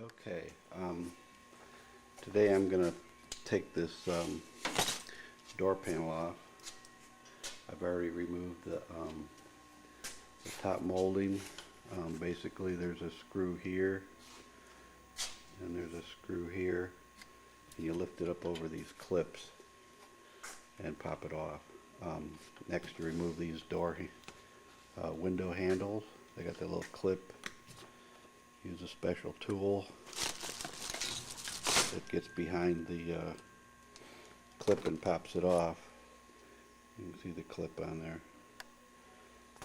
Okay, today I'm going to take this door panel off. I've already removed the top molding. Basically there's a screw here and there's a screw here, and you lift it up over these clips and pop it off. Next, you remove these door window handles. They got that little clip. Use a special tool that gets behind the clip and pops it off. You can see the clip on there.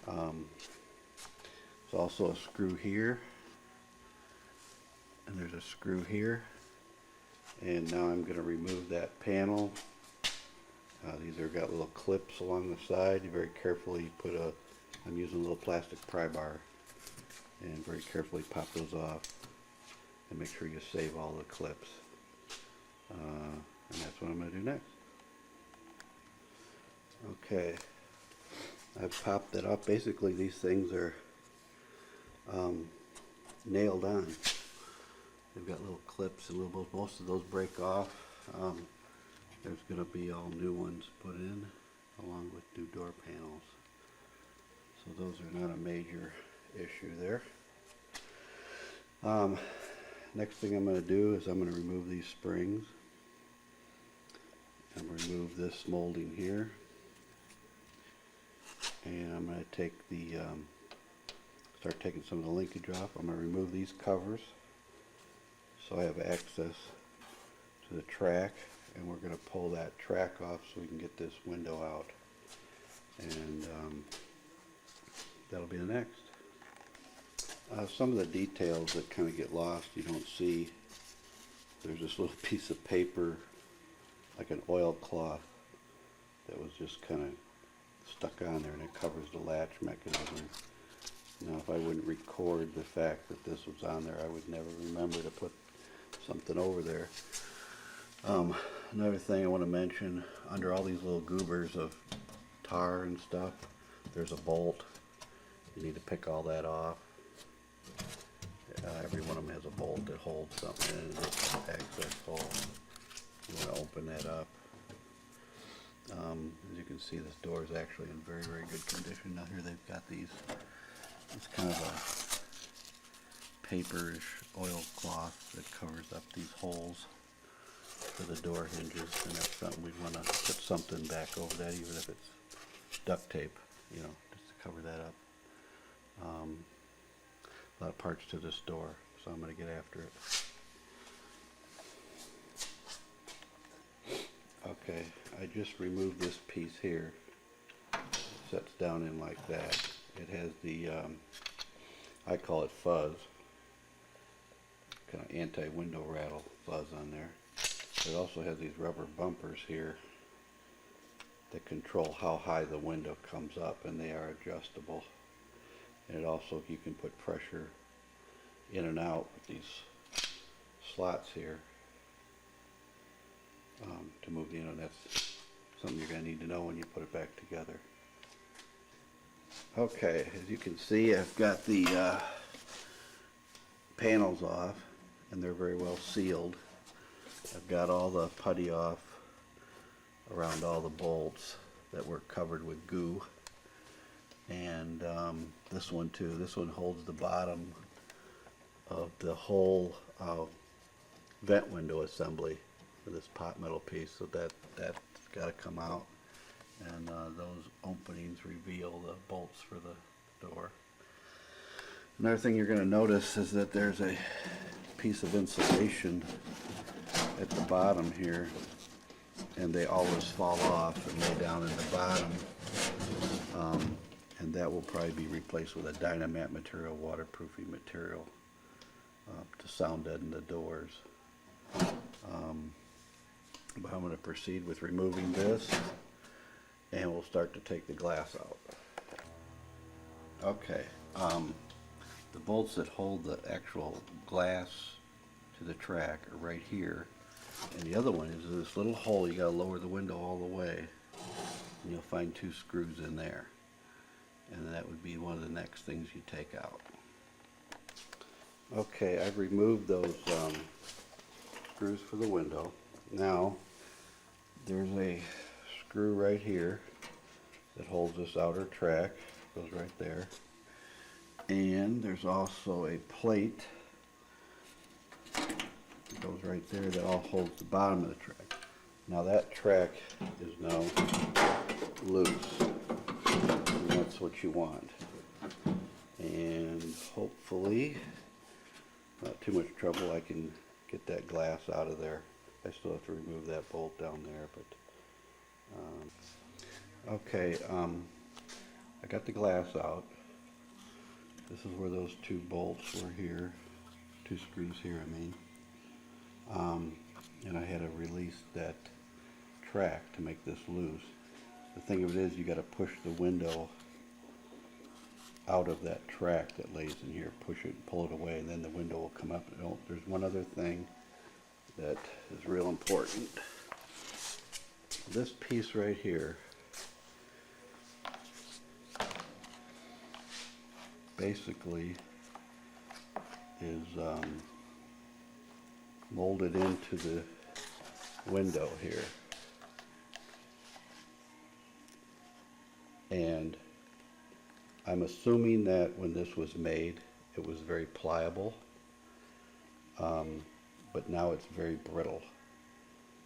There's also a screw here, and there's a screw here. And now I'm going to remove that panel. These are got little clips along the side. You very carefully I'm using a little plastic pry bar, and very carefully pop those off and make sure you save all the clips. And that's what I'm going to do next. Okay, I've popped it up. Basically these things are nailed on. They've got little clips, and most of those break off. There's going to be all new ones put in along with new door panels. So those are not a major issue there. Next thing I'm going to do is I'm going to remove these springs and remove this molding here. And I'm going to take start taking some of the linkage off. I'm going to remove these covers so I have access to the track, and we're going to pull that track off so we can get this window out. And that'll be the next. Some of the details that kind of get lost, you don't see. There's this little piece of paper, like an oilcloth, that was just kind of stuck on there, and it covers the latch mechanism. Now, if I wouldn't record the fact that this was on there, I would never remember to put something over there. Another thing I want to mention, under all these little goobers of tar and stuff, there's a bolt. You need to pick all that off. Every one of them has a bolt that holds something in this access hole. You want to open that up. As you can see, this door is actually in very, very good condition. Now here they've got it's kind of a paperish oilcloth that covers up these holes for the door hinges, and that's something we'd want to put something back over that, even if it's duct tape, just to cover that up. A lot of parts to this door, so I'm going to get after it. Okay, I just removed this piece here. It sets down in like that. It has the, I call it fuzz, kind of anti-window rattle fuzz on there. It also has these rubber bumpers here that control how high the window comes up, and they are adjustable. And it also, you can put pressure in and out with these slots here to move the, that's something you're going to need to know when you put it back together. Okay, as you can see, I've got the panels off, and they're very well sealed. I've got all the putty off around all the bolts that were covered with goo. And this one too. This one holds the bottom of the whole vent window assembly for this pot metal piece, so that's got to come out. And those openings reveal the bolts for the door. Another thing you're going to notice is that there's a piece of insulation at the bottom here, and they always fall off and lay down in the bottom. And that will probably be replaced with a Dynamat material, waterproofing material, to sound deaden the doors. But I'm going to proceed with removing this, and we'll start to take the glass out. Okay, the bolts that hold the actual glass to the track are right here, and the other one is this little hole. You got to lower the window all the way, and you'll find two screws in there. And that would be one of the next things you take out. Okay, I've removed those screws for the window. Now, there's a screw right here that holds this outer track, goes right there. And there's also a plate that goes right there that all holds the bottom of the track. Now that track is now loose, and that's what you want. And hopefully, not too much trouble, I can get that glass out of there. I still have to remove that bolt down there, but okay, I got the glass out. This is where those two bolts were here, two screws here, I mean. And I had to release that track to make this loose. The thing of it is, you got to push the window out of that track that lays in here, push it, pull it away, and then the window will come up. Oh, there's one other thing that is real important. This piece right here basically is molded into the window here. And I'm assuming that when this was made, it was very pliable, but now it's very brittle.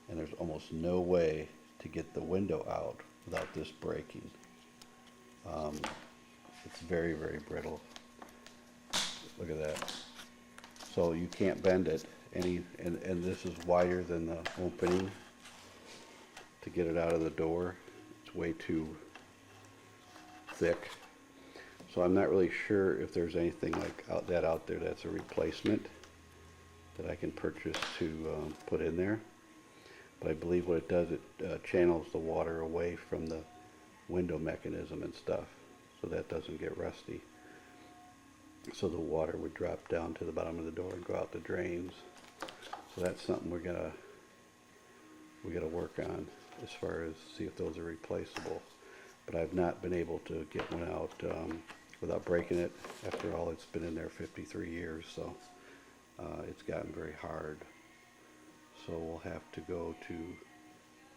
And there's almost no way to get the window out without this breaking. It's very, very brittle. Look at that. So you can't bend it and this is wider than the opening to get it out of the door. It's way too thick. So I'm not really sure if there's anything like that out there that's a replacement that I can purchase to put in there. But I believe what it does, it channels the water away from the window mechanism and stuff, so that doesn't get rusty. So the water would drop down to the bottom of the door and go out the drains. So that's something we gotta work on as far as see if those are replaceable. But I've not been able to get one out without breaking it. After all, it's been in there 53 years, so it's gotten very hard. So we'll have to go to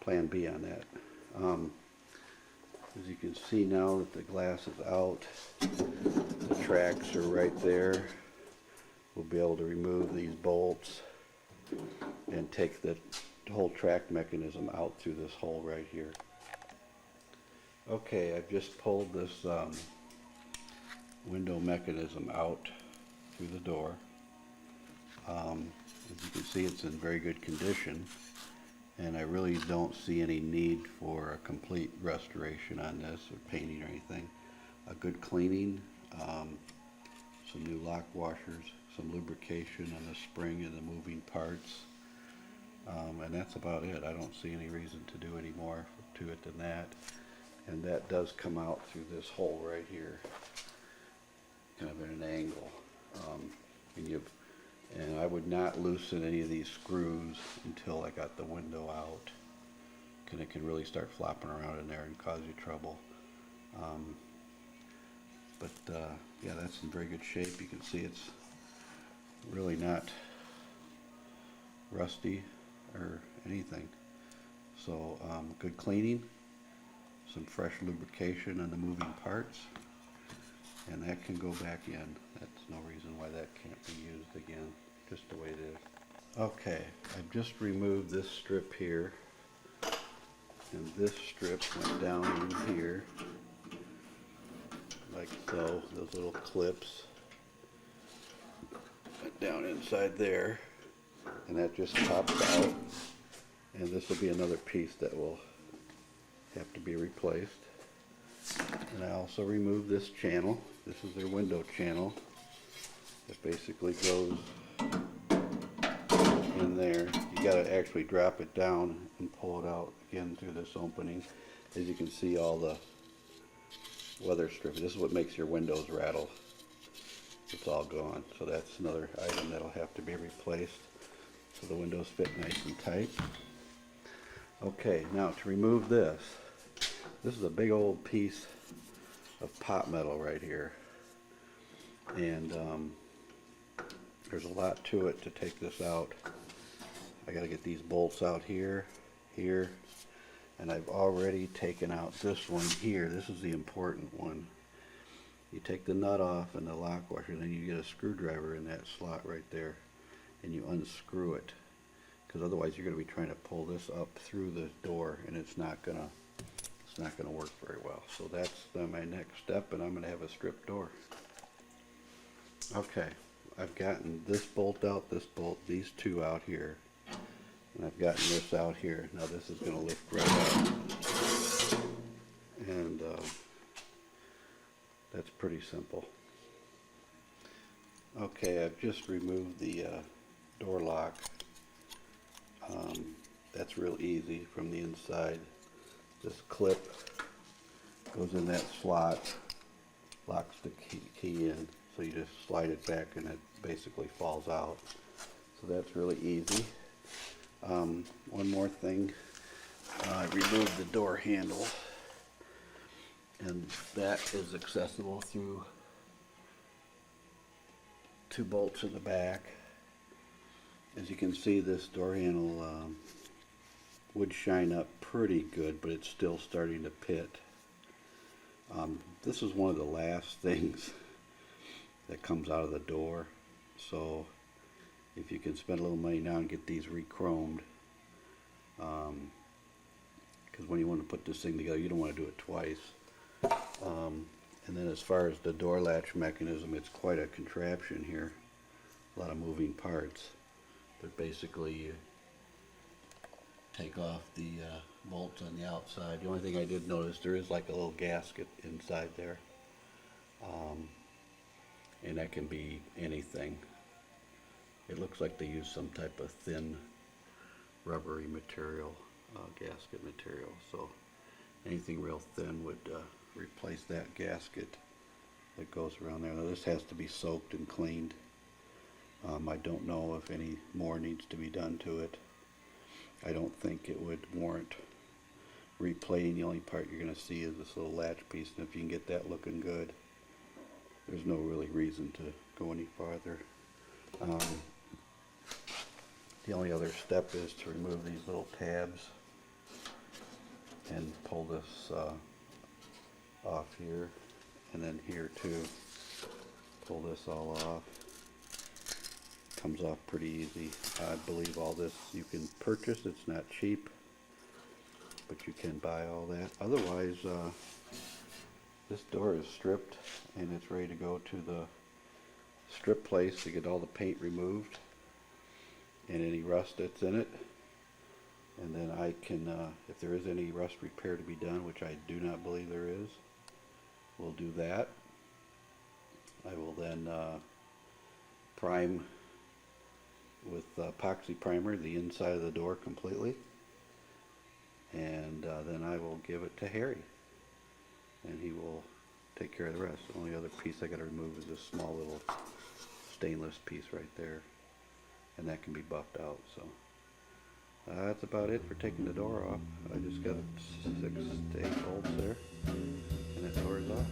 plan B on that. As you can see now that the glass is out, the tracks are right there. We'll be able to remove these bolts and take the whole track mechanism out through this hole right here. Okay, I've just pulled this window mechanism out through the door. As you can see, it's in very good condition, and I really don't see any need for a complete restoration on this or painting or anything. A good cleaning, some new lock washers, some lubrication on the spring and the moving parts, and that's about it. I don't see any reason to do any more to it than that. And that does come out through this hole right here, kind of at an angle. And I would not loosen any of these screws until I got the window out, because it can really start flopping around in there and cause you trouble. Yeah, that's in very good shape. You can see it's really not rusty or anything. So good cleaning, some fresh lubrication on the moving parts, and that can go back in. That's no reason why that can't be used again, just the way it is. Okay, I've just removed this strip here, and this strip went down in here, like so. Those little clips went down inside there, and that just pops out, and this will be another piece that will have to be replaced. And I also removed this channel. This is their window channel. It basically goes in there. You gotta actually drop it down and pull it out again through this opening. As you can see, all the weather stripping. This is what makes your windows rattle. It's all gone. So that's another item that'll have to be replaced so the windows fit nice and tight. Okay, now to remove this. This is a big old piece of pot metal right here, and There's a lot to it to take this out. I got to get these bolts out here, here, and I've already taken out this one here. This is the important one. You take the nut off and the lock washer, then you get a screwdriver in that slot right there, and you unscrew it, because otherwise you're going to be trying to pull this up through the door, and it's not gonna work very well. So that's my next step, and I'm going to have a strip door. Okay, I've gotten this bolt out, this bolt, these two out here, and I've gotten this out here. Now this is going to lift right up, and that's pretty simple. Okay, I've just removed the door lock. That's real easy from the inside. This clip goes in that slot, locks the key in, so you just slide it back and it basically falls out. So that's really easy. One more thing, I removed the door handle, and that is accessible through two bolts in the back. As you can see, this door handle would shine up pretty good, but it's still starting to pit. This is one of the last things that comes out of the door, so if you can spend a little money now and get these re-chromed, because when you want to put this thing together, you don't want to do it twice. And then as far as the door latch mechanism, it's quite a contraption here. A lot of moving parts. But basically you take off the bolts on the outside. The only thing I did notice, there is like a little gasket inside there. And that can be anything. It looks like they use some type of thin rubbery material, gasket material. So anything real thin would replace that gasket that goes around there. Now this has to be soaked and cleaned. I don't know if any more needs to be done to it. I don't think it would warrant replating. The only part you're going to see is this little latch piece, and if you can get that looking good, there's no really reason to go any farther. The only other step is to remove these little tabs and pull this off here, and then here too. Pull this all off. Comes off pretty easy. I believe all this you can purchase. It's not cheap, but you can buy all that. Otherwise, this door is stripped and it's ready to go to the strip place to get all the paint removed and any rust that's in it. And then I can, if there is any rust repair to be done, which I do not believe there is, we'll do that. I will then prime with epoxy primer the inside of the door completely, and then I will give it to Harry, and he will take care of the rest. The only other piece I got to remove is this small little stainless piece right there, and that can be buffed out. So that's about it for taking the door off. I just got 6 to 8 bolts there, and that door is off.